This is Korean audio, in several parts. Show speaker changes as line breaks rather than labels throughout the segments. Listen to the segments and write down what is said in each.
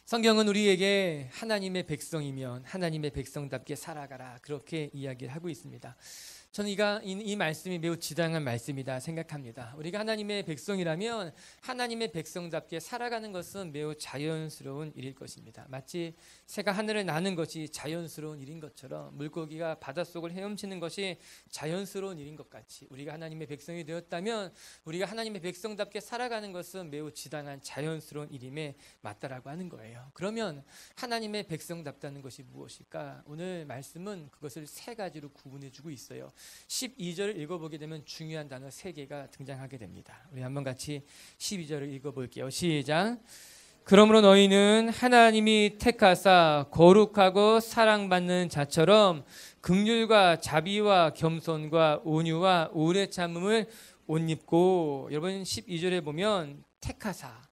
성경은 우리에게 하나님의 백성이면 하나님의 백성답게 살아가라, 그렇게 이야기를 하고 있습니다. 저는 이 말씀이 매우 지당한 말씀이다 생각합니다. 우리가 하나님의 백성이라면 하나님의 백성답게 살아가는 것은 매우 자연스러운 일일 것입니다. 마치 새가 하늘을 나는 것이 자연스러운 일인 것처럼, 물고기가 바닷속을 헤엄치는 것이 자연스러운 일인 것 같이, 우리가 하나님의 백성이 되었다면 우리가 하나님의 백성답게 살아가는 것은 매우 지당한 자연스러운 일임에 맞다라고 하는 거예요. 그러면 하나님의 백성답다는 것이 무엇일까? 오늘 말씀은 그것을 세 가지로 구분해 주고 있어요. 12절을 읽어보게 되면 중요한 단어 3개가 등장하게 됩니다. 우리 한번 같이 12절을 읽어볼게요. 시작. 그러므로 너희는 하나님이 택하사 거룩하고 사랑받는 자처럼 긍휼과 자비와 겸손과 온유와 오래 참음을 옷 입고, 여러분 12절에 보면 택하사,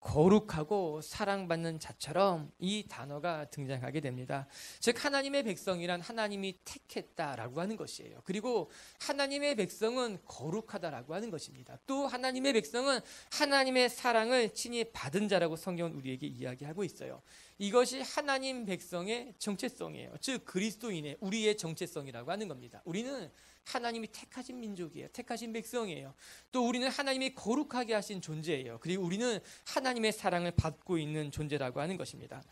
거룩하고 사랑받는 자처럼 이 단어가 등장하게 됩니다. 즉 하나님의 백성이란 하나님이 택했다라고 하는 것이에요. 그리고 하나님의 백성은 거룩하다라고 하는 것입니다. 또 하나님의 백성은 하나님의 사랑을 친히 받은 자라고 성경은 우리에게 이야기하고 있어요. 이것이 하나님 백성의 정체성이에요. 즉 그리스도인의 우리의 정체성이라고 하는 겁니다. 우리는 하나님이 택하신 민족이에요. 택하신 백성이에요. 또 우리는 하나님이 거룩하게 하신 존재예요. 그리고 우리는 하나님의 사랑을 받고 있는 존재라고 하는 것입니다.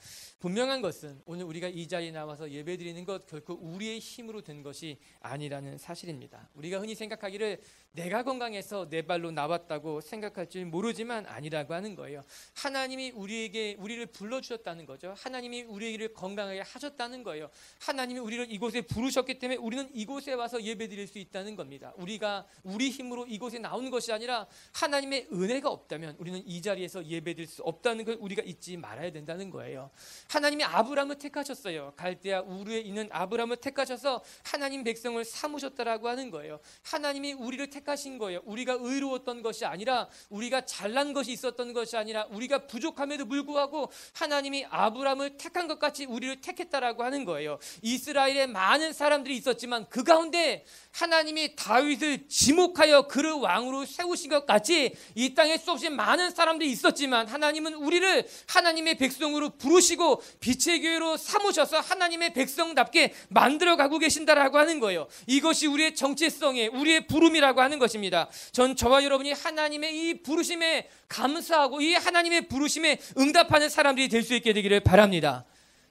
분명한 것은 오늘 우리가 이 자리에 나와서 예배드리는 것 결코 우리의 힘으로 된 것이 아니라는 사실입니다. 우리가 흔히 생각하기를 내가 건강해서 내 발로 나왔다고 생각할지 모르지만 아니라고 하는 거예요. 하나님이 우리를 불러주셨다는 거죠. 하나님이 우리를 건강하게 하셨다는 거예요. 하나님이 우리를 이곳에 부르셨기 때문에 우리는 이곳에 와서 예배드릴 수 있다는 겁니다. 우리가 우리 힘으로 이곳에 나오는 것이 아니라 하나님의 은혜가 없다면 우리는 이 자리에서 예배드릴 수 없다는 걸 우리가 잊지 말아야 된다는 거예요. 하나님이 아브라함을 택하셨어요. 갈대아 우르에 있는 아브라함을 택하셔서 하나님 백성을 삼으셨다라고 하는 거예요. 하나님이 우리를 택하신 거예요. 우리가 의로웠던 것이 아니라, 우리가 잘난 것이 있었던 것이 아니라, 우리가 부족함에도 불구하고 하나님이 아브라함을 택한 것 같이 우리를 택했다라고 하는 거예요. 이스라엘에 많은 사람들이 있었지만 그 가운데 하나님이 다윗을 지목하여 그를 왕으로 세우신 것 같이 이 땅에 수없이 많은 사람들이 있었지만 하나님은 우리를 하나님의 백성으로 부르시고 빛의 교회로 삼으셔서 하나님의 백성답게 만들어가고 계신다라고 하는 거예요. 이것이 우리의 정체성에, 우리의 부름이라고 하는 것입니다. 전 저와 여러분이 하나님의 이 부르심에 감사하고 이 하나님의 부르심에 응답하는 사람들이 될 수 있게 되기를 바랍니다.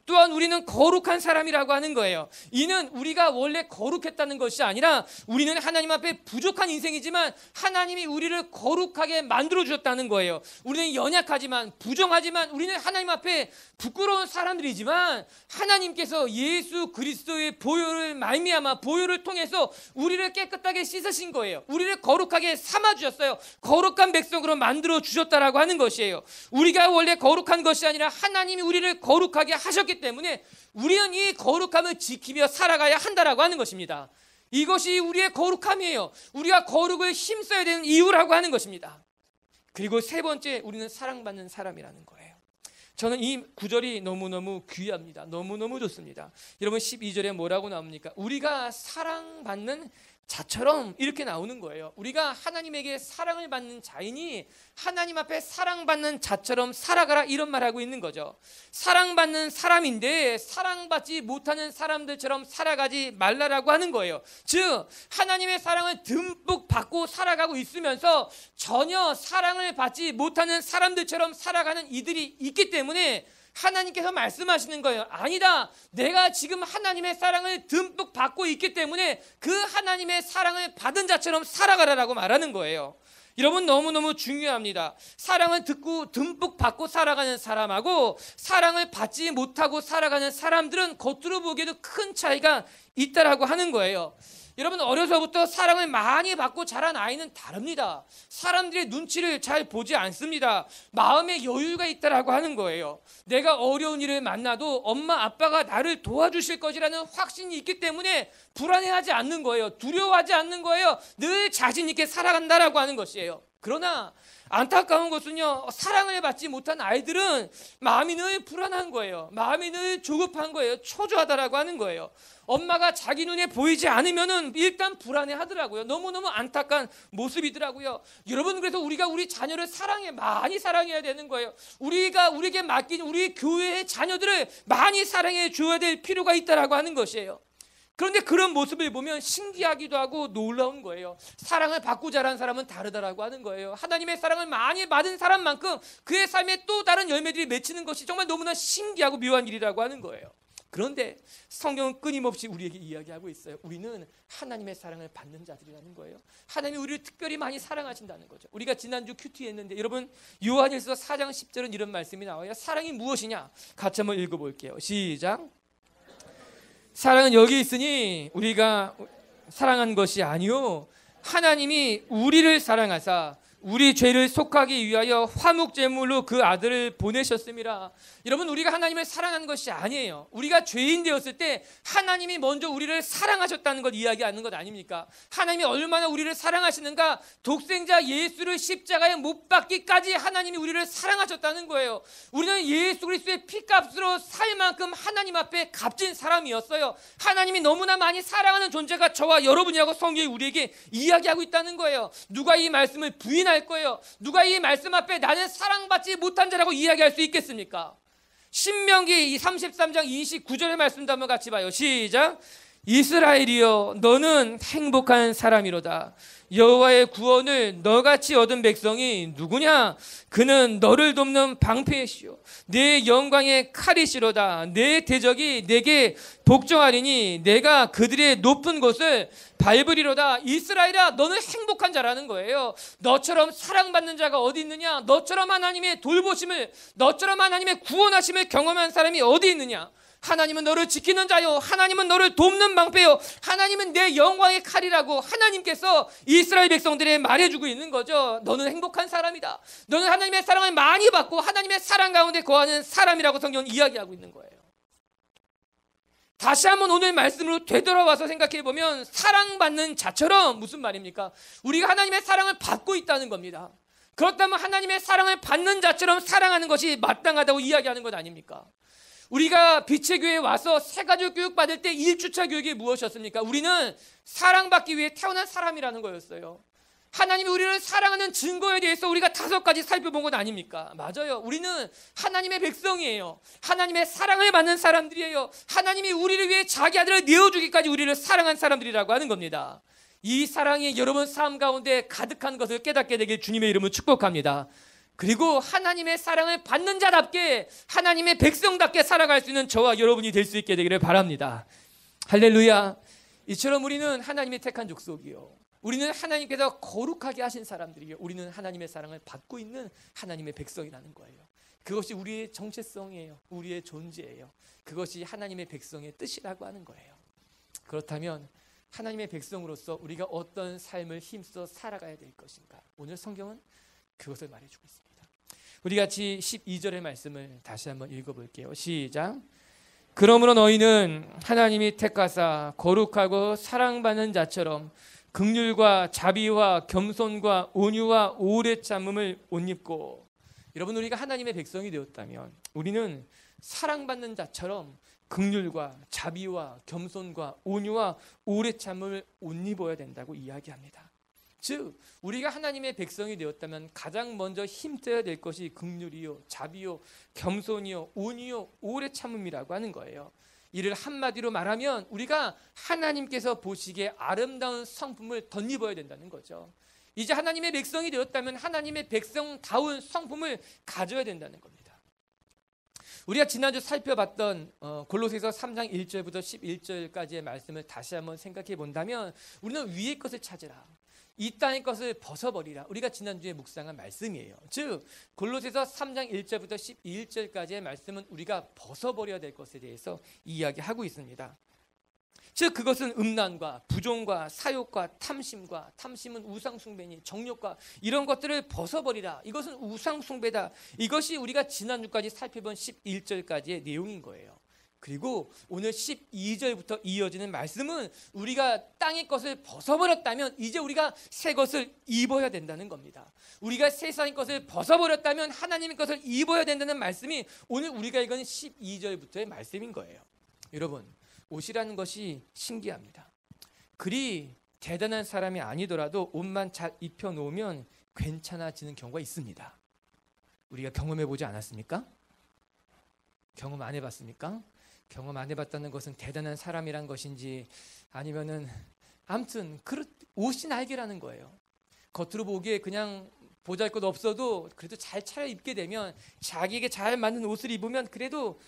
또한 우리는 거룩한 사람이라고 하는 거예요. 이는 우리가 원래 거룩했다는 것이 아니라 우리는 하나님 앞에 부족한 인생이지만 하나님이 우리를 거룩하게 만들어주셨다는 거예요. 우리는 연약하지만, 부정하지만, 우리는 하나님 앞에 부끄러운 사람들이지만 하나님께서 예수 그리스도의 보혈을 말미암아, 보혈을 통해서 우리를 깨끗하게 씻으신 거예요. 우리를 거룩하게 삼아주셨어요. 거룩한 백성으로 만들어주셨다라고 하는 것이에요. 우리가 원래 거룩한 것이 아니라 하나님이 우리를 거룩하게 하셨기 때문에 우리는 이 거룩함을 지키며 살아가야 한다라고 하는 것입니다. 이것이 우리의 거룩함이에요. 우리가 거룩을 힘써야 되는 이유라고 하는 것입니다. 그리고 세 번째, 우리는 사랑받는 사람이라는 거예요. 저는 이 구절이 너무너무 귀합니다. 너무너무 좋습니다. 여러분 12절에 뭐라고 나옵니까? 우리가 사랑받는 자처럼 이렇게 나오는 거예요. 우리가 하나님에게 사랑을 받는 자이니 하나님 앞에 사랑받는 자처럼 살아가라, 이런 말하고 있는 거죠. 사랑받는 사람인데 사랑받지 못하는 사람들처럼 살아가지 말라라고 하는 거예요. 즉 하나님의 사랑을 듬뿍 받고 살아가고 있으면서 전혀 사랑을 받지 못하는 사람들처럼 살아가는 이들이 있기 때문에 하나님께서 말씀하시는 거예요. 아니다, 내가 지금 하나님의 사랑을 듬뿍 받고 있기 때문에 그 하나님의 사랑을 받은 자처럼 살아가라라고 말하는 거예요. 여러분 너무너무 중요합니다. 사랑을 듣고 듬뿍 받고 살아가는 사람하고 사랑을 받지 못하고 살아가는 사람들은 겉으로 보기에도 큰 차이가 있다라고 하는 거예요. 여러분 어려서부터 사랑을 많이 받고 자란 아이는 다릅니다. 사람들의 눈치를 잘 보지 않습니다. 마음에 여유가 있다라고 하는 거예요. 내가 어려운 일을 만나도 엄마 아빠가 나를 도와주실 것이라는 확신이 있기 때문에 불안해하지 않는 거예요. 두려워하지 않는 거예요. 늘 자신 있게 살아간다라고 하는 것이에요. 그러나 안타까운 것은요, 사랑을 받지 못한 아이들은 마음이 늘 불안한 거예요. 마음이 늘 조급한 거예요. 초조하다라고 하는 거예요. 엄마가 자기 눈에 보이지 않으면은 일단 불안해하더라고요. 너무너무 안타까운 모습이더라고요. 여러분, 그래서 우리가 우리 자녀를 많이 사랑해야 되는 거예요. 우리에게 맡긴 우리 교회의 자녀들을 많이 사랑해 줘야 될 필요가 있다라고 하는 것이에요. 그런데 그런 모습을 보면 신기하기도 하고 놀라운 거예요. 사랑을 받고 자란 사람은 다르다라고 하는 거예요. 하나님의 사랑을 많이 받은 사람만큼 그의 삶에 또 다른 열매들이 맺히는 것이 정말 너무나 신기하고 묘한 일이라고 하는 거예요. 그런데 성경은 끊임없이 우리에게 이야기하고 있어요. 우리는 하나님의 사랑을 받는 자들이라는 거예요. 하나님이 우리를 특별히 많이 사랑하신다는 거죠. 우리가 지난주 큐티 했는데 여러분, 요한일서 4장 10절은 이런 말씀이 나와요. 사랑이 무엇이냐? 같이 한번 읽어볼게요. 시작. 사랑은 여기 있으니 우리가 사랑한 것이 아니요 하나님이 우리를 사랑하사 우리 죄를 속하기 위하여 화목제물로 그 아들을 보내셨습니다. 여러분, 우리가 하나님을 사랑한 것이 아니에요. 우리가 죄인 되었을 때 하나님이 먼저 우리를 사랑하셨다는 걸 이야기하는 것 아닙니까? 하나님이 얼마나 우리를 사랑하시는가, 독생자 예수를 십자가에 못 박기까지 하나님이 우리를 사랑하셨다는 거예요. 우리는 예수 그리스도의 피값으로 살 만큼 하나님 앞에 값진 사람이었어요. 하나님이 너무나 많이 사랑하는 존재가 저와 여러분이라고 성경이 우리에게 이야기하고 있다는 거예요. 누가 이 말씀을 부인할 거예요? 누가 이 말씀 앞에 나는 사랑받지 못한 자라고 이야기할 수 있겠습니까? 신명기 33장 29절의 말씀도 한번 같이 봐요. 시작. 이스라엘이여 너는 행복한 사람이로다. 여호와의 구원을 너같이 얻은 백성이 누구냐? 그는 너를 돕는 방패시오 내 영광의 칼이시로다. 내 대적이 내게 복종하리니 내가 그들의 높은 곳을 밟으리로다. 이스라엘아, 너는 행복한 자라는 거예요. 너처럼 사랑받는 자가 어디 있느냐? 너처럼 하나님의 돌보심을, 너처럼 하나님의 구원하심을 경험한 사람이 어디 있느냐? 하나님은 너를 지키는 자요, 하나님은 너를 돕는 방패요, 하나님은 내 영광의 칼이라고 하나님께서 이스라엘 백성들에 말해주고 있는 거죠. 너는 행복한 사람이다. 너는 하나님의 사랑을 많이 받고 하나님의 사랑 가운데 거하는 사람이라고 성경은 이야기하고 있는 거예요. 다시 한번 오늘 말씀으로 되돌아와서 생각해 보면 사랑받는 자처럼, 무슨 말입니까? 우리가 하나님의 사랑을 받고 있다는 겁니다. 그렇다면 하나님의 사랑을 받는 자처럼 사랑하는 것이 마땅하다고 이야기하는 것 아닙니까? 우리가 빛의 교회에 와서 새가족 교육 받을 때 1주차 교육이 무엇이었습니까? 우리는 사랑받기 위해 태어난 사람이라는 거였어요. 하나님이 우리를 사랑하는 증거에 대해서 우리가 5가지 살펴본 것 아닙니까? 맞아요. 우리는 하나님의 백성이에요. 하나님의 사랑을 받는 사람들이에요. 하나님이 우리를 위해 자기 아들을 내어주기까지 우리를 사랑한 사람들이라고 하는 겁니다. 이 사랑이 여러분 삶 가운데 가득한 것을 깨닫게 되길 주님의 이름으로 축복합니다. 그리고 하나님의 사랑을 받는 자답게, 하나님의 백성답게 살아갈 수 있는 저와 여러분이 될 수 있게 되기를 바랍니다. 할렐루야. 이처럼 우리는 하나님의 택한 족속이요, 우리는 하나님께서 거룩하게 하신 사람들이요, 우리는 하나님의 사랑을 받고 있는 하나님의 백성이라는 거예요. 그것이 우리의 정체성이에요. 우리의 존재예요. 그것이 하나님의 백성의 뜻이라고 하는 거예요. 그렇다면 하나님의 백성으로서 우리가 어떤 삶을 힘써 살아가야 될 것인가? 오늘 성경은 그것을 말해주고 있습니다. 우리 같이 12절의 말씀을 다시 한번 읽어볼게요. 시작. 그러므로 너희는 하나님이 택하사 거룩하고 사랑받는 자처럼 긍휼과 자비와 겸손과 온유와 오래 참음을 옷 입고. 여러분, 우리가 하나님의 백성이 되었다면 우리는 사랑받는 자처럼 긍휼과 자비와 겸손과 온유와 오래 참음을 옷 입어야 된다고 이야기합니다. 즉, 우리가 하나님의 백성이 되었다면 가장 먼저 힘써야 될 것이 긍휼이요, 자비요, 겸손이요, 온유요, 오래 참음이라고 하는 거예요. 이를 한마디로 말하면 우리가 하나님께서 보시기에 아름다운 성품을 덧입어야 된다는 거죠. 이제 하나님의 백성이 되었다면 하나님의 백성다운 성품을 가져야 된다는 겁니다. 우리가 지난주 살펴봤던 골로새서 3장 1절부터 11절까지의 말씀을 다시 한번 생각해 본다면 우리는 위의 것을 찾으라, 이 땅의 것을 벗어버리라. 우리가 지난주에 묵상한 말씀이에요. 즉 골로새서 3장 1절부터 11절까지의 말씀은 우리가 벗어버려야 될 것에 대해서 이야기하고 있습니다. 즉 그것은 음란과 부종과 사욕과 탐심과, 탐심은 우상숭배니 정욕과, 이런 것들을 벗어버리라. 이것은 우상숭배다. 이것이 우리가 지난주까지 살펴본 11절까지의 내용인 거예요. 그리고 오늘 12절부터 이어지는 말씀은 우리가 땅의 것을 벗어버렸다면 이제 우리가 새 것을 입어야 된다는 겁니다. 우리가 세상의 것을 벗어버렸다면 하나님의 것을 입어야 된다는 말씀이 오늘 우리가 읽은 12절부터의 말씀인 거예요. 여러분, 옷이라는 것이 신기합니다. 그리 대단한 사람이 아니더라도 옷만 잘 입혀놓으면 괜찮아지는 경우가 있습니다. 우리가 경험해보지 않았습니까? 경험 안 해봤습니까? 경험 안 해봤다는 것은 대단한 사람이란 것인지 아니면은 아무튼 옷이 날개라는 거예요. 겉으로 보기에 그냥 보잘것 없어도 그래도 잘 차려입게 되면 자기에게 잘 맞는 옷을 입으면 그래도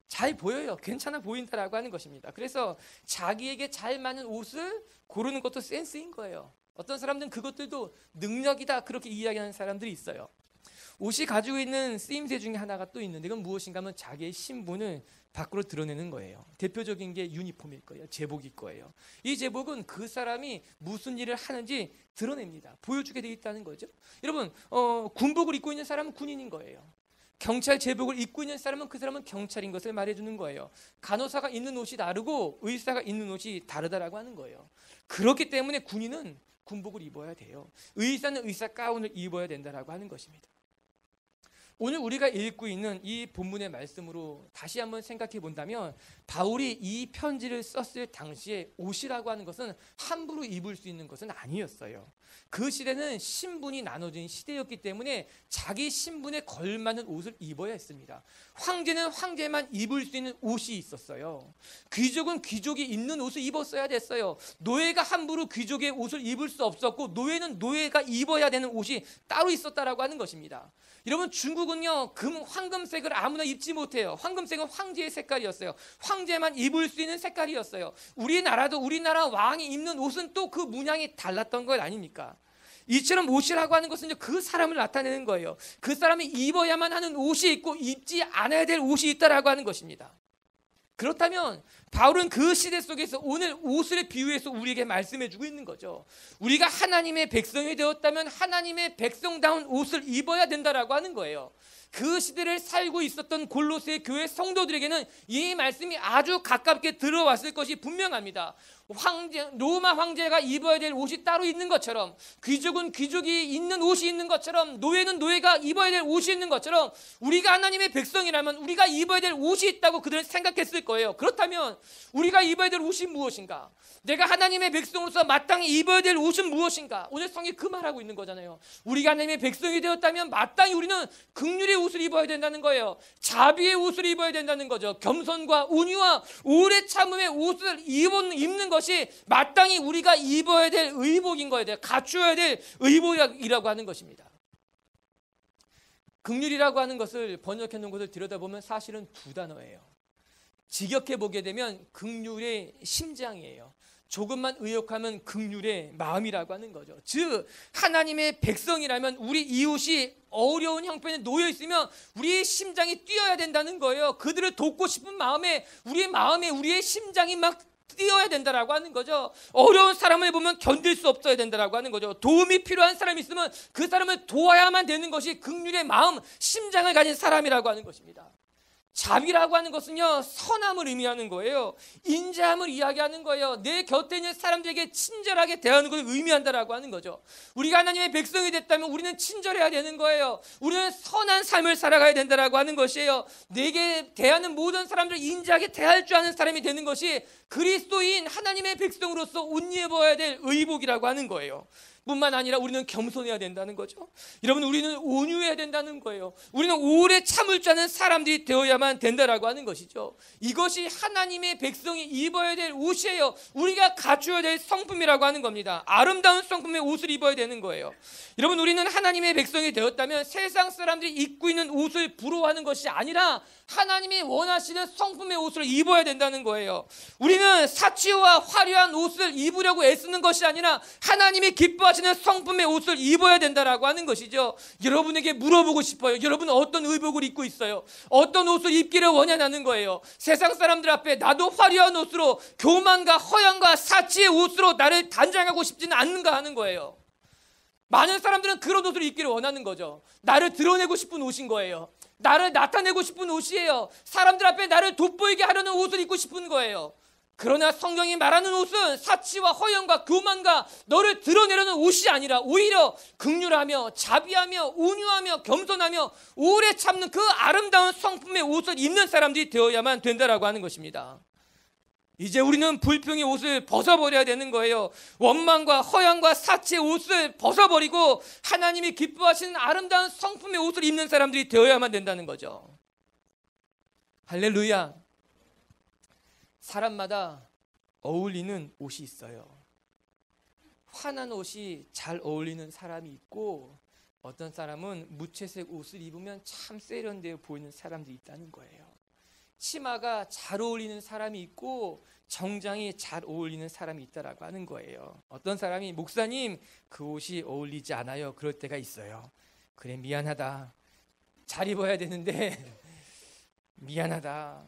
잘 보여요. 괜찮아 보인다라고 하는 것입니다. 그래서 자기에게 잘 맞는 옷을 고르는 것도 센스인 거예요. 어떤 사람들은 그것들도 능력이다 그렇게 이야기하는 사람들이 있어요. 옷이 가지고 있는 쓰임새 중에 하나가 또 있는데 그건 무엇인가 하면 자기의 신분을 밖으로 드러내는 거예요. 대표적인 게 유니폼일 거예요. 제복일 거예요. 이 제복은 그 사람이 무슨 일을 하는지 드러냅니다. 보여주게 돼 있다는 거죠. 여러분, 군복을 입고 있는 사람은 군인인 거예요. 경찰 제복을 입고 있는 사람은 그 사람은 경찰인 것을 말해주는 거예요. 간호사가 입는 옷이 다르고 의사가 입는 옷이 다르다라고 하는 거예요. 그렇기 때문에 군인은 군복을 입어야 돼요. 의사는 의사 가운을 입어야 된다라고 하는 것입니다. 오늘 우리가 읽고 있는 이 본문의 말씀으로 다시 한번 생각해 본다면 바울이 이 편지를 썼을 당시에 옷이라고 하는 것은 함부로 입을 수 있는 것은 아니었어요. 그 시대는 신분이 나눠진 시대였기 때문에 자기 신분에 걸맞는 옷을 입어야 했습니다. 황제는 황제만 입을 수 있는 옷이 있었어요. 귀족은 귀족이 입는 옷을 입었어야 됐어요. 노예가 함부로 귀족의 옷을 입을 수 없었고 노예는 노예가 입어야 되는 옷이 따로 있었다라고 하는 것입니다. 여러분, 중국은요 황금색을 아무나 입지 못해요. 황금색은 황제의 색깔이었어요. 황제만 입을 수 있는 색깔이었어요. 우리나라도 우리나라 왕이 입는 옷은 또 그 문양이 달랐던 것 아닙니까? 이처럼 옷이라고 하는 것은 그 사람을 나타내는 거예요. 그 사람이 입어야만 하는 옷이 있고 입지 않아야 될 옷이 있다라고 하는 것입니다. 그렇다면 바울은 그 시대 속에서 오늘 옷을 비유해서 우리에게 말씀해주고 있는 거죠. 우리가 하나님의 백성이 되었다면 하나님의 백성다운 옷을 입어야 된다라고 하는 거예요. 그 시대를 살고 있었던 골로새 교회 성도들에게는 이 말씀이 아주 가깝게 들어왔을 것이 분명합니다. 로마 황제가 입어야 될 옷이 따로 있는 것처럼, 귀족은 귀족이 입는 옷이 있는 것처럼, 노예는 노예가 입어야 될 옷이 있는 것처럼 우리가 하나님의 백성이라면 우리가 입어야 될 옷이 있다고 그들은 생각했을 거예요. 그렇다면 우리가 입어야 될 옷이 무엇인가? 내가 하나님의 백성으로서 마땅히 입어야 될 옷은 무엇인가? 오늘 성경이 그 말하고 있는 거잖아요. 우리가 하나님의 백성이 되었다면 마땅히 우리는 긍휼의 옷을 입어야 된다는 거예요. 자비의 옷을 입어야 된다는 거죠. 겸손과 온유와 오래 참음의 옷을 입는 것이 마땅히 우리가 입어야 될 의복인 거예요. 갖추어야 될 의복이라고 하는 것입니다. 긍휼이라고 하는 것을 번역해 놓은 것을 들여다보면 사실은 두 단어예요. 직역해 보게 되면 긍휼의 심장이에요. 조금만 의역하면 긍휼의 마음이라고 하는 거죠. 즉 하나님의 백성이라면 우리 이웃이 어려운 형편에 놓여 있으면 우리의 심장이 뛰어야 된다는 거예요. 그들을 돕고 싶은 마음에 우리의 심장이 막 뛰어야 된다라고 하는 거죠. 어려운 사람을 보면 견딜 수 없어야 된다라고 하는 거죠. 도움이 필요한 사람이 있으면 그 사람을 도와야만 되는 것이 긍휼의 마음, 심장을 가진 사람이라고 하는 것입니다. 자비라고 하는 것은요 선함을 의미하는 거예요. 인자함을 이야기하는 거예요. 내 곁에 있는 사람들에게 친절하게 대하는 것을 의미한다라고 하는 거죠. 우리가 하나님의 백성이 됐다면 우리는 친절해야 되는 거예요. 우리는 선한 삶을 살아가야 된다라고 하는 것이에요. 내게 대하는 모든 사람들을 인자하게 대할 줄 아는 사람이 되는 것이 그리스도인 하나님의 백성으로서 옷 입어야 될 의복이라고 하는 거예요. 뿐만 아니라 우리는 겸손해야 된다는 거죠. 여러분, 우리는 온유해야 된다는 거예요. 우리는 오래 참을 줄 아는 사람들이 되어야만 된다라고 하는 것이죠. 이것이 하나님의 백성이 입어야 될 옷이에요. 우리가 갖추어야 될 성품이라고 하는 겁니다. 아름다운 성품의 옷을 입어야 되는 거예요. 여러분, 우리는 하나님의 백성이 되었다면 세상 사람들이 입고 있는 옷을 부러워하는 것이 아니라 하나님이 원하시는 성품의 옷을 입어야 된다는 거예요. 우리는 사치와 화려한 옷을 입으려고 애쓰는 것이 아니라 하나님이 기뻐하시는 성품의 옷을 입어야 된다라고 하는 것이죠. 여러분에게 물어보고 싶어요. 여러분은 어떤 의복을 입고 있어요? 어떤 옷을 입기를 원하는 거예요? 세상 사람들 앞에 나도 화려한 옷으로 교만과 허영과 사치의 옷으로 나를 단장하고 싶지는 않는가 하는 거예요. 많은 사람들은 그런 옷을 입기를 원하는 거죠. 나를 드러내고 싶은 옷인 거예요. 나를 나타내고 싶은 옷이에요. 사람들 앞에 나를 돋보이게 하려는 옷을 입고 싶은 거예요. 그러나 성경이 말하는 옷은 사치와 허영과 교만과 너를 드러내려는 옷이 아니라 오히려 긍휼하며 자비하며 온유하며 겸손하며 오래 참는 그 아름다운 성품의 옷을 입는 사람들이 되어야만 된다라고 하는 것입니다. 이제 우리는 불평의 옷을 벗어버려야 되는 거예요. 원망과 허영과 사치의 옷을 벗어버리고 하나님이 기뻐하시는 아름다운 성품의 옷을 입는 사람들이 되어야만 된다는 거죠. 할렐루야. 사람마다 어울리는 옷이 있어요. 환한 옷이 잘 어울리는 사람이 있고 어떤 사람은 무채색 옷을 입으면 참 세련되어 보이는 사람들이 있다는 거예요. 치마가 잘 어울리는 사람이 있고 정장이 잘 어울리는 사람이 있다라고 하는 거예요. 어떤 사람이 목사님 그 옷이 어울리지 않아요. 그럴 때가 있어요. 그래 미안하다. 잘 입어야 되는데 미안하다.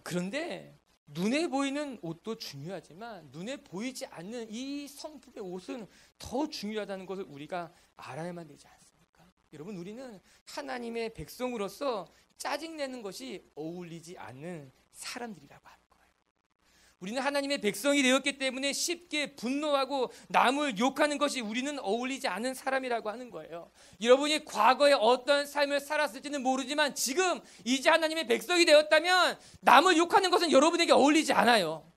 그런데 눈에 보이는 옷도 중요하지만 눈에 보이지 않는 이 성품의 옷은 더 중요하다는 것을 우리가 알아야만 되지 않습니까? 여러분 우리는 하나님의 백성으로서 짜증내는 것이 어울리지 않는 사람들이라고 하는 거예요. 우리는 하나님의 백성이 되었기 때문에 쉽게 분노하고 남을 욕하는 것이 우리는 어울리지 않는 사람이라고 하는 거예요. 여러분이 과거에 어떤 삶을 살았을지는 모르지만 지금 이제 하나님의 백성이 되었다면 남을 욕하는 것은 여러분에게 어울리지 않아요.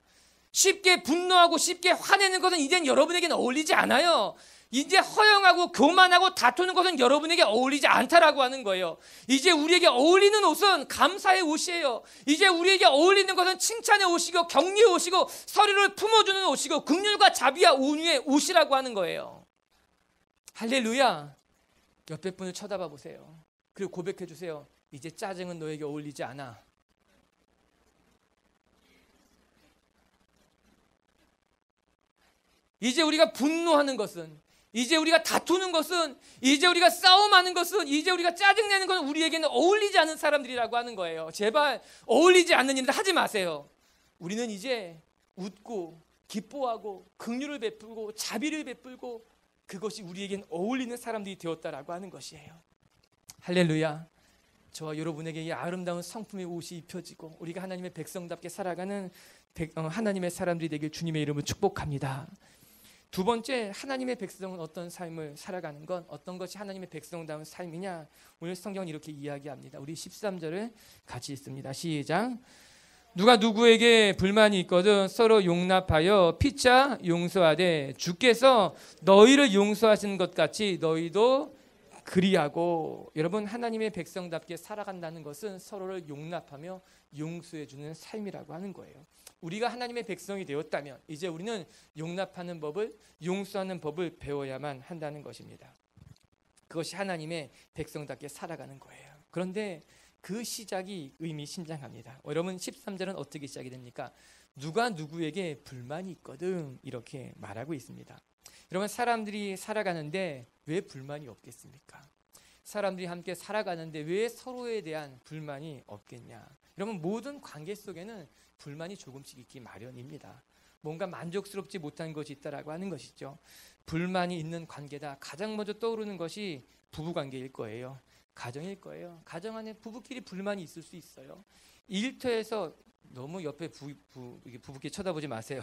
쉽게 분노하고 쉽게 화내는 것은 이젠 여러분에게는 어울리지 않아요. 이제 허영하고 교만하고 다투는 것은 여러분에게 어울리지 않다라고 하는 거예요. 이제 우리에게 어울리는 옷은 감사의 옷이에요. 이제 우리에게 어울리는 것은 칭찬의 옷이고 격려의 옷이고 서로를 품어주는 옷이고 긍휼과 자비와 온유의 옷이라고 하는 거예요. 할렐루야. 옆에 분을 쳐다봐 보세요. 그리고 고백해 주세요. 이제 짜증은 너에게 어울리지 않아. 이제 우리가 분노하는 것은, 이제 우리가 다투는 것은, 이제 우리가 싸움하는 것은, 이제 우리가 짜증내는 것은 우리에게는 어울리지 않은 사람들이라고 하는 거예요. 제발 어울리지 않는 일을 하지 마세요. 우리는 이제 웃고 기뻐하고 긍휼을 베풀고 자비를 베풀고 그것이 우리에겐 어울리는 사람들이 되었다라고 하는 것이에요. 할렐루야. 저와 여러분에게 이 아름다운 성품의 옷이 입혀지고 우리가 하나님의 백성답게 살아가는 하나님의 사람들이 되길 주님의 이름으로 축복합니다. 두 번째, 하나님의 백성은 어떤 삶을 살아가는 건, 어떤 것이 하나님의 백성다운 삶이냐, 오늘 성경은 이렇게 이야기합니다. 우리 13절을 같이 읽습니다. 시작. 누가 누구에게 불만이 있거든 서로 용납하여 피차 용서하되 주께서 너희를 용서하시는 것 같이 너희도 그리하고. 여러분, 하나님의 백성답게 살아간다는 것은 서로를 용납하며 용서해 주는 삶이라고 하는 거예요. 우리가 하나님의 백성이 되었다면 이제 우리는 용납하는 법을, 용서하는 법을 배워야만 한다는 것입니다. 그것이 하나님의 백성답게 살아가는 거예요. 그런데 그 시작이 의미심장합니다. 여러분, 13절은 어떻게 시작이 됩니까? 누가 누구에게 불만이 있거든 이렇게 말하고 있습니다. 여러분, 사람들이 살아가는데 왜 불만이 없겠습니까? 사람들이 함께 살아가는데 왜 서로에 대한 불만이 없겠냐? 여러분, 모든 관계 속에는 불만이 조금씩 있기 마련입니다. 뭔가 만족스럽지 못한 것이 있다라고 하는 것이죠. 불만이 있는 관계다. 가장 먼저 떠오르는 것이 부부관계일 거예요. 가정일 거예요. 가정 안에 부부끼리 불만이 있을 수 있어요. 일터에서 너무 옆에 부부끼리 쳐다보지 마세요.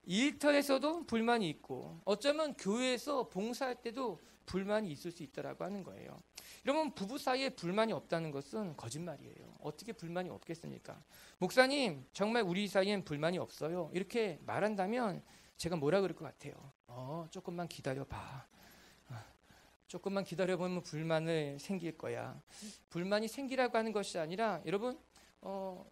일터에서도 불만이 있고 어쩌면 교회에서 봉사할 때도 불만이 있을 수 있다라고 하는 거예요. 여러분, 부부 사이에 불만이 없다는 것은 거짓말이에요. 어떻게 불만이 없겠습니까? 목사님, 정말 우리 사이엔 불만이 없어요. 이렇게 말한다면 제가 뭐라 그럴 것 같아요? 조금만 기다려봐. 조금만 기다려보면 불만을 생길 거야. 불만이 생기라고 하는 것이 아니라, 여러분,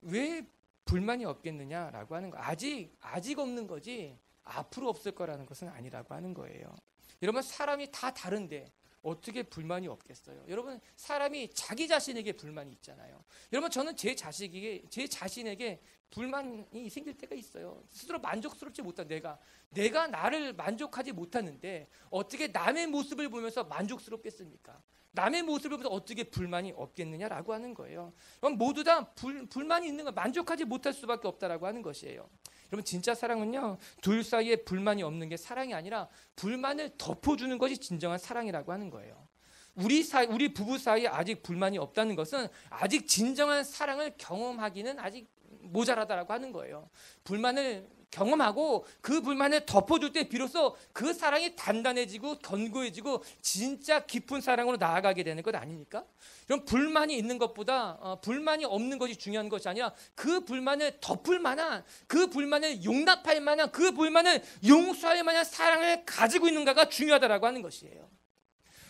왜 불만이 없겠느냐라고 하는 거. 아직 없는 거지 앞으로 없을 거라는 것은 아니라고 하는 거예요. 여러분, 사람이 다 다른데 어떻게 불만이 없겠어요? 여러분, 사람이 자기 자신에게 불만이 있잖아요. 여러분, 저는 제 자신에게 불만이 생길 때가 있어요. 스스로 만족스럽지 못한 내가 나를 만족하지 못하는데 어떻게 남의 모습을 보면서 만족스럽겠습니까? 남의 모습을 보면서 어떻게 불만이 없겠느냐라고 하는 거예요. 그럼 모두 다 불만이 있는 건 만족하지 못할 수밖에 없다라고 하는 것이에요. 여러분, 진짜 사랑은요, 둘 사이에 불만이 없는 게 사랑이 아니라 불만을 덮어주는 것이 진정한 사랑이라고 하는 거예요. 우리 부부 사이에 아직 불만이 없다는 것은 아직 진정한 사랑을 경험하기는 아직 모자라다라고 하는 거예요. 불만을 경험하고 그 불만을 덮어줄 때 비로소 그 사랑이 단단해지고 견고해지고 진짜 깊은 사랑으로 나아가게 되는 것 아닙니까? 그럼 불만이 있는 것보다 불만이 없는 것이 중요한 것이 아니라 그 불만을 덮을 만한, 그 불만을 용납할 만한, 그 불만을 용서할 만한 사랑을 가지고 있는가가 중요하다라고 하는 것이에요.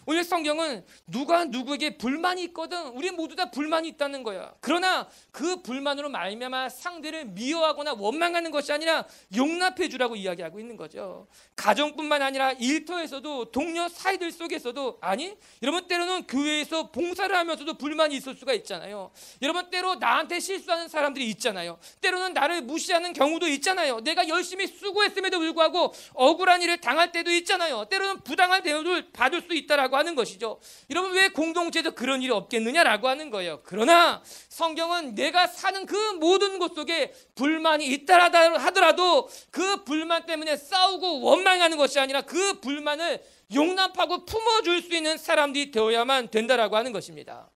오늘 성경은 누가 누구에게 불만이 있거든 우리 모두 다 불만이 있다는 거야. 그러나 그 불만으로 말미암아 상대를 미워하거나 원망하는 것이 아니라 용납해 주라고 이야기하고 있는 거죠. 가정뿐만 아니라 일터에서도 동료 사이들 속에서도, 아니 여러분 때로는 교회에서 봉사를 하면서도 불만이 있을 수가 있잖아요. 여러분 때로 나한테 실수하는 사람들이 있잖아요. 때로는 나를 무시하는 경우도 있잖아요. 내가 열심히 수고했음에도 불구하고 억울한 일을 당할 때도 있잖아요. 때로는 부당한 대우를 받을 수 있다라고 하는 것이죠. 여러분 왜 공동체에서 그런 일이 없겠느냐라고 하는 거예요. 그러나 성경은 내가 사는 그 모든 곳 속에 불만이 있다 하더라도 그 불만 때문에 싸우고 원망하는 것이 아니라 그 불만을 용납하고 품어줄 수 있는 사람들이 되어야만 된다라고 하는 것입니다.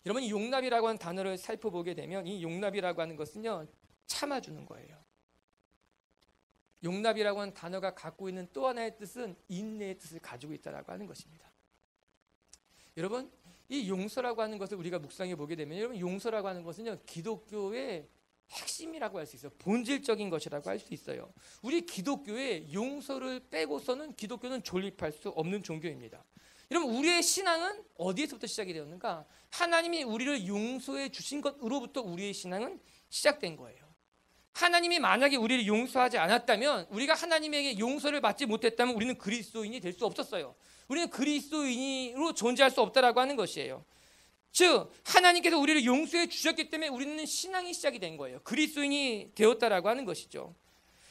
여러분 이 용납이라고 하는 단어를 살펴보게 되면 이 용납이라고 하는 것은요, 참아주는 거예요. 용납이라고 하는 단어가 갖고 있는 또 하나의 뜻은 인내의 뜻을 가지고 있다라고 하는 것입니다. 여러분 이 용서라고 하는 것을 우리가 묵상해 보게 되면, 여러분 용서라고 하는 것은요 기독교의 핵심이라고 할 수 있어요. 본질적인 것이라고 할 수 있어요. 우리 기독교의 용서를 빼고서는 기독교는 존립할 수 없는 종교입니다. 여러분 우리의 신앙은 어디에서부터 시작이 되었는가? 하나님이 우리를 용서해 주신 것으로부터 우리의 신앙은 시작된 거예요. 하나님이 만약에 우리를 용서하지 않았다면, 우리가 하나님에게 용서를 받지 못했다면 우리는 그리스도인이 될 수 없었어요. 우리는 그리스도인으로 존재할 수 없다라고 하는 것이에요. 즉 하나님께서 우리를 용서해 주셨기 때문에 우리는 신앙이 시작이 된 거예요. 그리스도인이 되었다라고 하는 것이죠.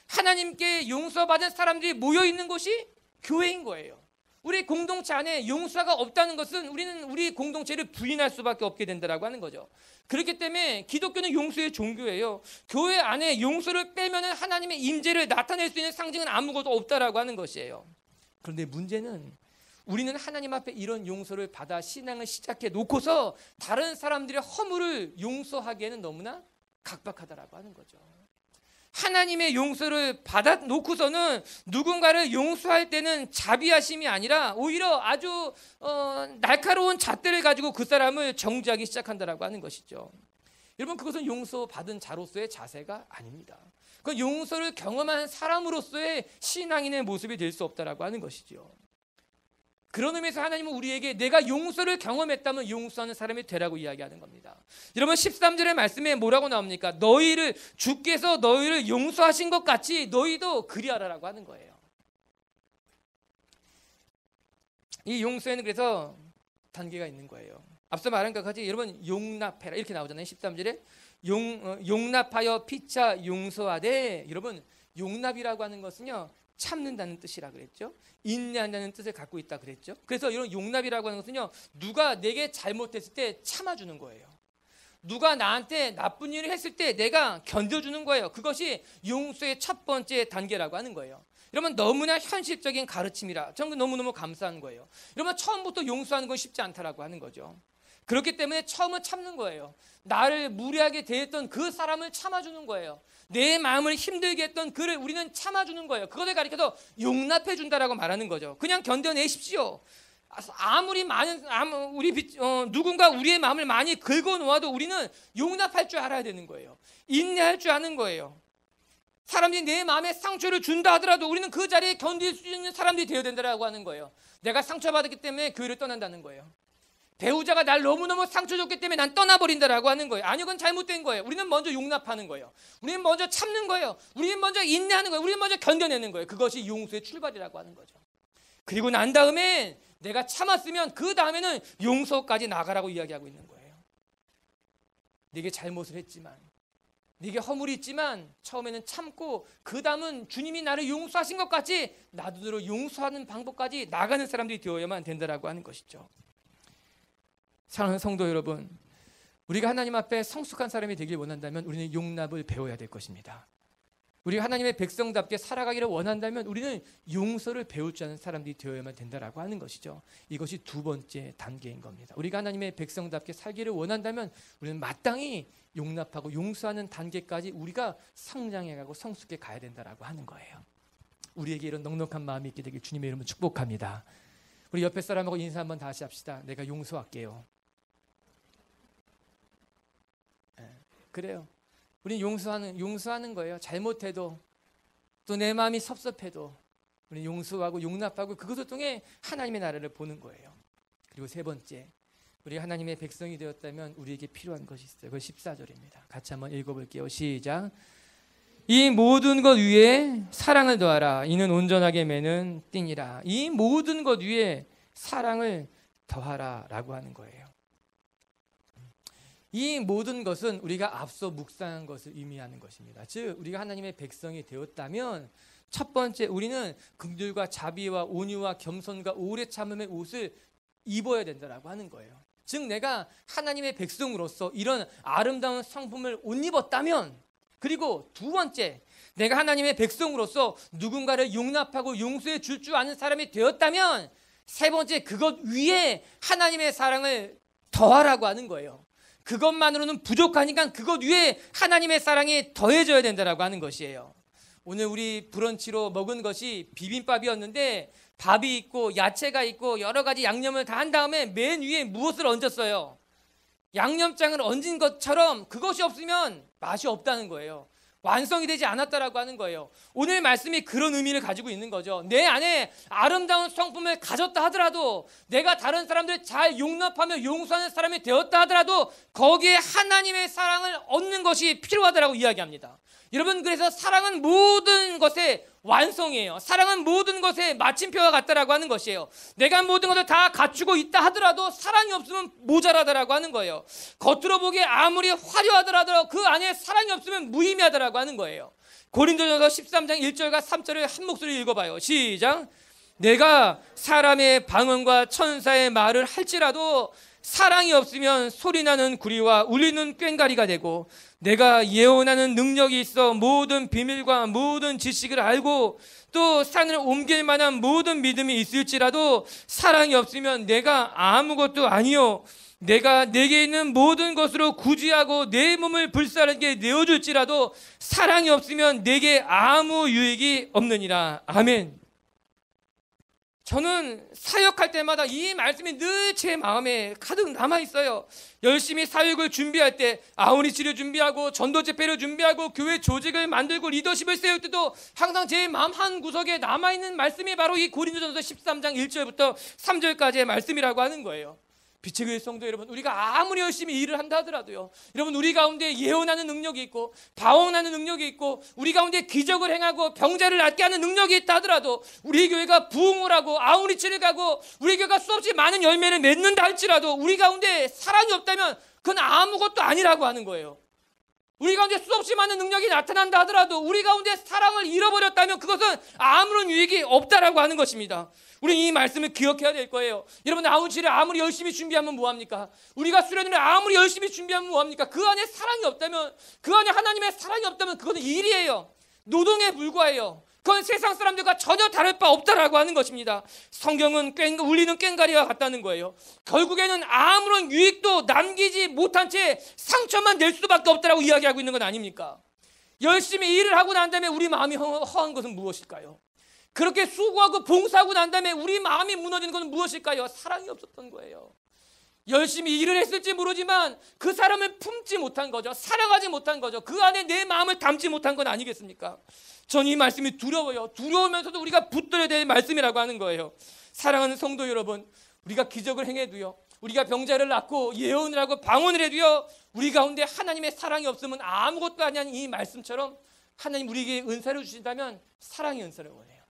하나님께 용서받은 사람들이 모여 있는 곳이 교회인 거예요. 우리 공동체 안에 용서가 없다는 것은 우리는 우리 공동체를 부인할 수밖에 없게 된다라고 하는 거죠. 그렇기 때문에 기독교는 용서의 종교예요. 교회 안에 용서를 빼면 하나님의 임재를 나타낼 수 있는 상징은 아무것도 없다라고 하는 것이에요. 그런데 문제는 우리는 하나님 앞에 이런 용서를 받아 신앙을 시작해 놓고서 다른 사람들의 허물을 용서하기에는 너무나 각박하다라고 하는 거죠. 하나님의 용서를 받아 놓고서는 누군가를 용서할 때는 자비하심이 아니라 오히려 아주 날카로운 잣대를 가지고 그 사람을 정죄하기 시작한다라고 하는 것이죠. 여러분 그것은 용서받은 자로서의 자세가 아닙니다. 그건 용서를 경험한 사람으로서의 신앙인의 모습이 될 수 없다라고 하는 것이죠. 그런 의미에서 하나님은 우리에게 내가 용서를 경험했다면 용서하는 사람이 되라고 이야기하는 겁니다. 여러분 13절의 말씀에 뭐라고 나옵니까? 주께서 너희를 용서하신 것 같이 너희도 그리하라라고 하는 거예요. 이 용서에는 그래서 단계가 있는 거예요. 앞서 말한 것 같이 여러분 용납해라 이렇게 나오잖아요. 13절에 용납하여 피차 용서하되, 여러분 용납이라고 하는 것은요 참는다는 뜻이라 그랬죠. 인내한다는 뜻을 갖고 있다 그랬죠. 그래서 이런 용납이라고 하는 것은요 누가 내게 잘못했을 때 참아주는 거예요. 누가 나한테 나쁜 일을 했을 때 내가 견뎌주는 거예요. 그것이 용서의 첫 번째 단계라고 하는 거예요. 여러분 너무나 현실적인 가르침이라 저는 너무너무 감사한 거예요. 여러분 처음부터 용서하는 건 쉽지 않다라고 하는 거죠. 그렇기 때문에 처음은 참는 거예요. 나를 무례하게 대했던 그 사람을 참아주는 거예요. 내 마음을 힘들게 했던 그를 우리는 참아주는 거예요. 그것을 가리켜서 용납해 준다라고 말하는 거죠. 그냥 견뎌내십시오. 아무리 많은 누군가 우리의 마음을 많이 긁어놓아도 우리는 용납할 줄 알아야 되는 거예요. 인내할 줄 아는 거예요. 사람들이 내 마음에 상처를 준다 하더라도 우리는 그 자리에 견딜 수 있는 사람들이 되어야 된다라고 하는 거예요. 내가 상처받았기 때문에 교회를 떠난다는 거예요. 배우자가 날 너무너무 상처 줬기 때문에 난 떠나버린다라고 하는 거예요. 아니 그건 잘못된 거예요. 우리는 먼저 용납하는 거예요. 우리는 먼저 참는 거예요. 우리는 먼저 인내하는 거예요. 우리는 먼저 견뎌내는 거예요. 그것이 용서의 출발이라고 하는 거죠. 그리고 난 다음에 내가 참았으면 그 다음에는 용서까지 나가라고 이야기하고 있는 거예요. 네게 잘못을 했지만, 네게 허물이 있지만 처음에는 참고 그 다음은 주님이 나를 용서하신 것 같이 나도 너를 용서하는 방법까지 나가는 사람들이 되어야만 된다라고 하는 것이죠. 사랑하는 성도 여러분, 우리가 하나님 앞에 성숙한 사람이 되길 원한다면 우리는 용납을 배워야 될 것입니다. 우리 하나님의 백성답게 살아가기를 원한다면 우리는 용서를 배울 줄 아는 사람들이 되어야만 된다라고 하는 것이죠. 이것이 두 번째 단계인 겁니다. 우리가 하나님의 백성답게 살기를 원한다면 우리는 마땅히 용납하고 용서하는 단계까지 우리가 성장해가고 성숙해 가야 된다라고 하는 거예요. 우리에게 이런 넉넉한 마음이 있게 되길 주님의 이름으로 축복합니다. 우리 옆에 사람하고 인사 한번 다시 합시다. 내가 용서할게요. 그래요. 우리는 용서하는 거예요. 잘못해도 또 내 마음이 섭섭해도 우리는 용서하고 용납하고 그것을 통해 하나님의 나라를 보는 거예요. 그리고 세 번째, 우리 하나님의 백성이 되었다면 우리에게 필요한 것이 있어요. 그건 14절입니다. 같이 한번 읽어볼게요. 시작. 이 모든 것 위에 사랑을 더하라. 이는 온전하게 매는 띠니라. 이 모든 것 위에 사랑을 더하라 라고 하는 거예요. 이 모든 것은 우리가 앞서 묵상한 것을 의미하는 것입니다. 즉 우리가 하나님의 백성이 되었다면 첫 번째 우리는 긍휼과 자비와 온유와 겸손과 오래 참음의 옷을 입어야 된다라고 하는 거예요. 즉 내가 하나님의 백성으로서 이런 아름다운 성품을 옷 입었다면, 그리고 두 번째 내가 하나님의 백성으로서 누군가를 용납하고 용서해 줄 줄 아는 사람이 되었다면, 세 번째 그것 위에 하나님의 사랑을 더하라고 하는 거예요. 그것만으로는 부족하니까 그것 위에 하나님의 사랑이 더해져야 된다라고 하는 것이에요. 오늘 우리 브런치로 먹은 것이 비빔밥이었는데 밥이 있고 야채가 있고 여러 가지 양념을 다 한 다음에 맨 위에 무엇을 얹었어요? 양념장을 얹은 것처럼 그것이 없으면 맛이 없다는 거예요. 완성이 되지 않았다라고 하는 거예요. 오늘 말씀이 그런 의미를 가지고 있는 거죠. 내 안에 아름다운 성품을 가졌다 하더라도, 내가 다른 사람들을 잘 용납하며 용서하는 사람이 되었다 하더라도 거기에 하나님의 사랑을 얻는 것이 필요하다라고 이야기합니다. 여러분, 그래서 사랑은 모든 것의 완성이에요. 사랑은 모든 것의 마침표와 같다라고 하는 것이에요. 내가 모든 것을 다 갖추고 있다 하더라도 사랑이 없으면 모자라다라고 하는 거예요. 겉으로 보기에 아무리 화려하더라도 그 안에 사랑이 없으면 무의미하다라고 하는 거예요. 고린도전서 13장 1절과 3절을 한 목소리 읽어봐요. 시작. 내가 사람의 방언과 천사의 말을 할지라도 사랑이 없으면 소리나는 구리와 울리는 꽹과리가 되고, 내가 예언하는 능력이 있어 모든 비밀과 모든 지식을 알고 또 산을 옮길 만한 모든 믿음이 있을지라도 사랑이 없으면 내가 아무것도 아니요, 내가 내게 있는 모든 것으로 구제하고 내 몸을 불사르게 내어줄지라도 사랑이 없으면 내게 아무 유익이 없느니라. 아멘. 저는 사역할 때마다 이 말씀이 늘 제 마음에 가득 남아있어요. 열심히 사역을 준비할 때, 아우리치를 준비하고 전도 집회를 준비하고 교회 조직을 만들고 리더십을 세울 때도 항상 제 마음 한 구석에 남아있는 말씀이 바로 이 고린도전서 13장 1절부터 3절까지의 말씀이라고 하는 거예요. 빛의 교회 성도 여러분, 우리가 아무리 열심히 일을 한다 하더라도요, 여러분, 우리 가운데 예언하는 능력이 있고 방언하는 능력이 있고 우리 가운데 기적을 행하고 병자를 낫게 하는 능력이 있다 하더라도, 우리 교회가 부흥을 하고 아우리치를 가고 우리 교회가 수없이 많은 열매를 맺는다 할지라도 우리 가운데 사랑이 없다면 그건 아무것도 아니라고 하는 거예요. 우리 가운데 수없이 많은 능력이 나타난다 하더라도 우리 가운데 사랑을 잃어버렸다면 그것은 아무런 유익이 없다라고 하는 것입니다. 우리는 이 말씀을 기억해야 될 거예요. 여러분, 아우치를 아무리 열심히 준비하면 뭐합니까? 우리가 수련회를 아무리 열심히 준비하면 뭐합니까? 그 안에 사랑이 없다면, 그 안에 하나님의 사랑이 없다면 그것은 일이에요. 노동에 불과해요. 그건 세상 사람들과 전혀 다를 바 없다라고 하는 것입니다. 성경은 울리는 꽹과리와 같다는 거예요. 결국에는 아무런 유익도 남기지 못한 채 상처만 낼 수밖에 없다라고 이야기하고 있는 건 아닙니까? 열심히 일을 하고 난 다음에 우리 마음이 허한 것은 무엇일까요? 그렇게 수고하고 봉사하고 난 다음에 우리 마음이 무너지는 것은 무엇일까요? 사랑이 없었던 거예요. 열심히 일을 했을지 모르지만 그 사람을 품지 못한 거죠. 사랑하지 못한 거죠. 그 안에 내 마음을 담지 못한 건 아니겠습니까? 전 이 말씀이 두려워요. 두려우면서도 우리가 붙들어야 될 말씀이라고 하는 거예요. 사랑하는 성도 여러분, 우리가 기적을 행해도요, 우리가 병자를 낫고 예언을 하고 방언을 해도요, 우리 가운데 하나님의 사랑이 없으면 아무것도 아니한 이 말씀처럼 하나님 우리에게 은사를 주신다면 사랑의 은사를 원해요.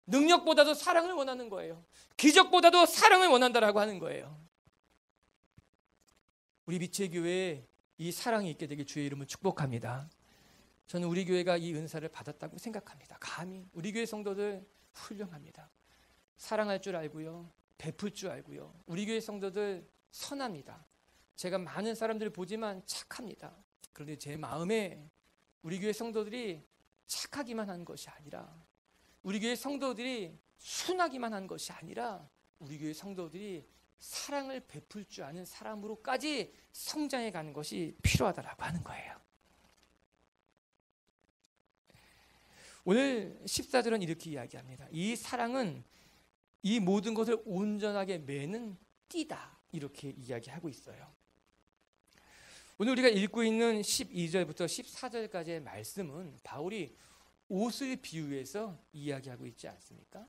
능력보다도 사랑을 원하는 거예요. 기적보다도 사랑을 원한다라고 하는 거예요. 우리 빛의 교회에 이 사랑이 있게 되길 주의 이름으로 축복합니다. 저는 우리 교회가 이 은사를 받았다고 생각합니다. 감히 우리 교회 성도들 훌륭합니다. 사랑할 줄 알고요, 베풀 줄 알고요. 우리 교회 성도들 선합니다. 제가 많은 사람들을 보지만 착합니다. 그런데 제 마음에 우리 교회 성도들이 착하기만 한 것이 아니라, 우리 교회 성도들이 순하기만 한 것이 아니라, 우리 교회 성도들이 사랑을 베풀 줄 아는 사람으로까지 성장해 가는 것이 필요하다라고 하는 거예요. 오늘 14절은 이렇게 이야기합니다. 이 사랑은 이 모든 것을 온전하게 매는 띠다, 이렇게 이야기하고 있어요. 오늘 우리가 읽고 있는 12절부터 14절까지의 말씀은 바울이 옷을 비유해서 이야기하고 있지 않습니까?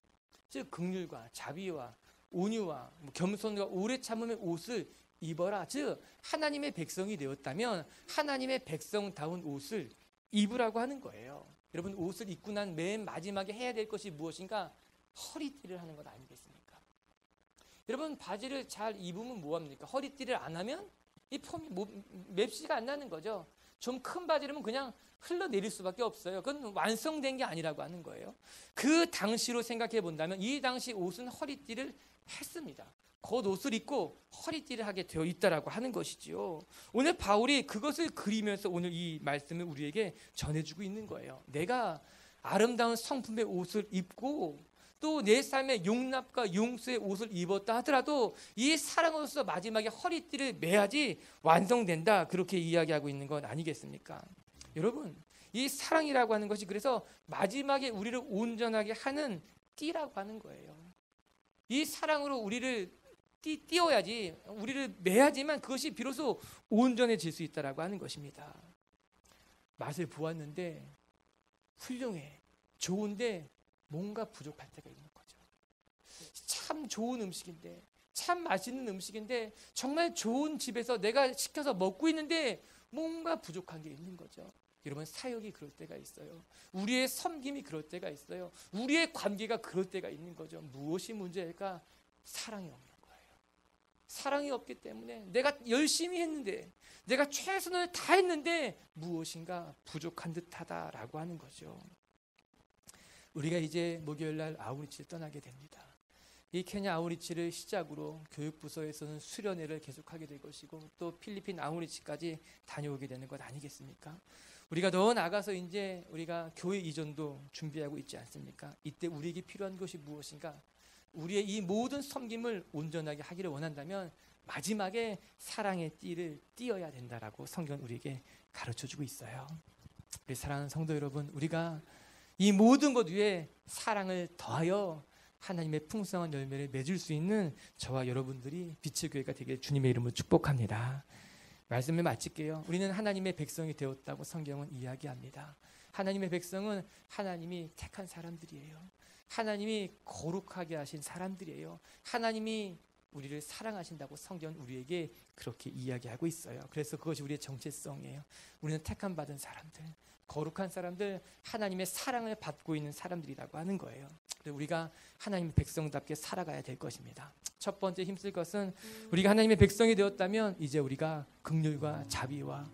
즉 긍휼과 자비와 온유와 겸손과 오래 참음의 옷을 입어라. 즉 하나님의 백성이 되었다면 하나님의 백성다운 옷을 입으라고 하는 거예요. 여러분, 옷을 입고 난 맨 마지막에 해야 될 것이 무엇인가? 허리띠를 하는 것 아니겠습니까? 여러분, 바지를 잘 입으면 뭐합니까? 허리띠를 안 하면 이 폼이 맵시가 안 나는 거죠. 좀 큰 바지라면 그냥 흘러내릴 수밖에 없어요. 그건 완성된 게 아니라고 하는 거예요. 그 당시로 생각해 본다면 이 당시 옷은 허리띠를 했습니다. 겉옷을 입고 허리띠를 하게 되어 있다라고 하는 것이지요. 오늘 바울이 그것을 그리면서 오늘 이 말씀을 우리에게 전해주고 있는 거예요. 내가 아름다운 성품의 옷을 입고 또 내 삶의 용납과 용서의 옷을 입었다 하더라도 이 사랑으로서 마지막에 허리띠를 매야지 완성된다, 그렇게 이야기하고 있는 건 아니겠습니까? 여러분, 이 사랑이라고 하는 것이 그래서 마지막에 우리를 온전하게 하는 띠라고 하는 거예요. 이 사랑으로 우리를 띄어야지, 우리를 매야지만 그것이 비로소 온전해질 수 있다라고 하는 것입니다. 맛을 보았는데 훌륭해, 좋은데 뭔가 부족할 때가 있는 거죠. 참 좋은 음식인데, 참 맛있는 음식인데, 정말 좋은 집에서 내가 시켜서 먹고 있는데 뭔가 부족한 게 있는 거죠. 여러분, 사역이 그럴 때가 있어요. 우리의 섬김이 그럴 때가 있어요. 우리의 관계가 그럴 때가 있는 거죠. 무엇이 문제일까? 사랑이 없는 거예요. 사랑이 없기 때문에 내가 열심히 했는데, 내가 최선을 다했는데 무엇인가 부족한 듯하다라고 하는 거죠. 우리가 이제 목요일날 아우리치를 떠나게 됩니다. 이 케냐 아우리치를 시작으로 교육부서에서는 수련회를 계속하게 될 것이고 또 필리핀 아우리치까지 다녀오게 되는 것 아니겠습니까? 우리가 더 나가서 이제 우리가 교회 이전도 준비하고 있지 않습니까? 이때 우리에게 필요한 것이 무엇인가? 우리의 이 모든 섬김을 온전하게 하기를 원한다면 마지막에 사랑의 띠를 띄어야 된다라고 성경은 우리에게 가르쳐주고 있어요. 우리 사랑하는 성도 여러분, 우리가 이 모든 것 위에 사랑을 더하여 하나님의 풍성한 열매를 맺을 수 있는 저와 여러분들이 빛의 교회가 되길 주님의 이름으로 축복합니다. 말씀을 마칠게요. 우리는 하나님의 백성이 되었다고 성경은 이야기합니다. 하나님의 백성은 하나님이 택한 사람들이에요. 하나님이 거룩하게 하신 사람들이에요. 하나님이 우리를 사랑하신다고 성경은 우리에게 그렇게 이야기하고 있어요. 그래서 그것이 우리의 정체성이에요. 우리는 택함 받은 사람들, 거룩한 사람들, 하나님의 사랑을 받고 있는 사람들이라고 하는 거예요. 우리가 하나님의 백성답게 살아가야 될 것입니다. 첫 번째 힘쓸 것은 우리가 하나님의 백성이 되었다면 이제 우리가 긍휼과 자비와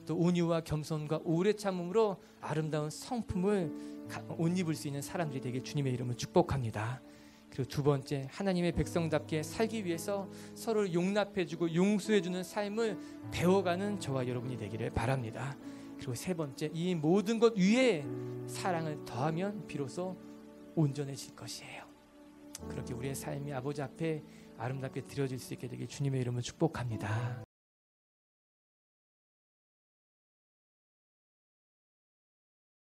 또 온유와 겸손과 오래 참음으로 아름다운 성품을 옷 입을 수 있는 사람들이 되길 주님의 이름으로 축복합니다. 그리고 두 번째, 하나님의 백성답게 살기 위해서 서로를 용납해주고 용서해주는 삶을 배워가는 저와 여러분이 되기를 바랍니다. 그리고 세 번째, 이 모든 것 위에 사랑을 더하면 비로소 온전해질 것이에요. 그렇게 우리의 삶이 아버지 앞에 아름답게 드려질 수 있게 되길 주님의 이름으로 축복합니다.